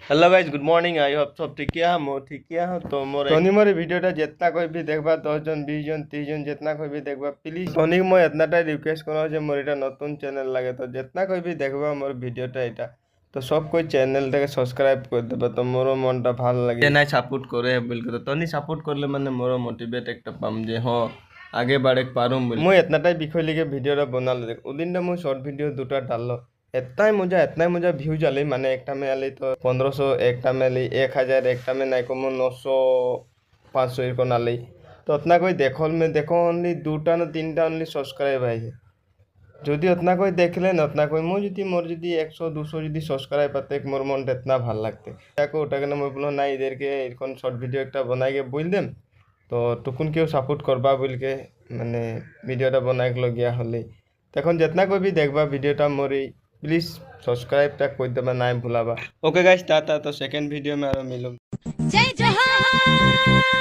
Hello guys good morning I hope सब ठीक है मो ठीक है तो तोनी मोर भिडियोटा जितना कोई भी देखबा 10 जन 20 जन 30 जन जितना कोई भी देखबा प्लीज तोनी मैं इतनाटा रिक्वेस्ट करो जे मोर এটা নতুন চ্যানেল লাগে তো जितना कोई भी देखबा मोर ভিডিওটা এটা তো সব कोई চ্যানেলটাকে সাবস্ক্রাইব করে দেবা তো মোর মনটা ভালো লাগে যে নাই সাপোর্ট করে বলকে তো তনি সাপোর্ট করলে মানে মোর মোটিভেট একটা পাম যে হ আগে বাড়ে পারুম বল মই এতনাটাই বিষয় লিখে ভিডিওটা বনালো দেখ ওদিনটা মই শর্ট ভিডিও দুটা ডাললো इतना मजा व्यूज आली माने एकटा में आली तो 1500 एकटा में आली 1000 एकटा में नाइको 900 500 इरकम आली तो उतना कोई देखो ओनली दूटा ना तीनटा ओनली सब्सक्राइब आई है যদি उतना कोई देखले ना उतना कोई मोर যদি 100 200 যদি সাবস্ক্রাইব পাতে মোর মনটা इतना ভাল লাগতে দেখো ওটাকে না মই বললাম না এদেরকে এরকম শর্ট ভিডিও একটা বানাইকে বল দেম তো টুকুন কেউ সাপোর্ট করবা বলকে মানে ভিডিওটা বানাইকে গিয়া হলে তখন जितना कोई भी देखबा ভিডিওটা মোর प्लीज सब्सक्राइब टा कोई देबा ना भूलाबा ओके गाइस टाटा तो सेकंड वीडियो में आरो मिलूं जय जोहार।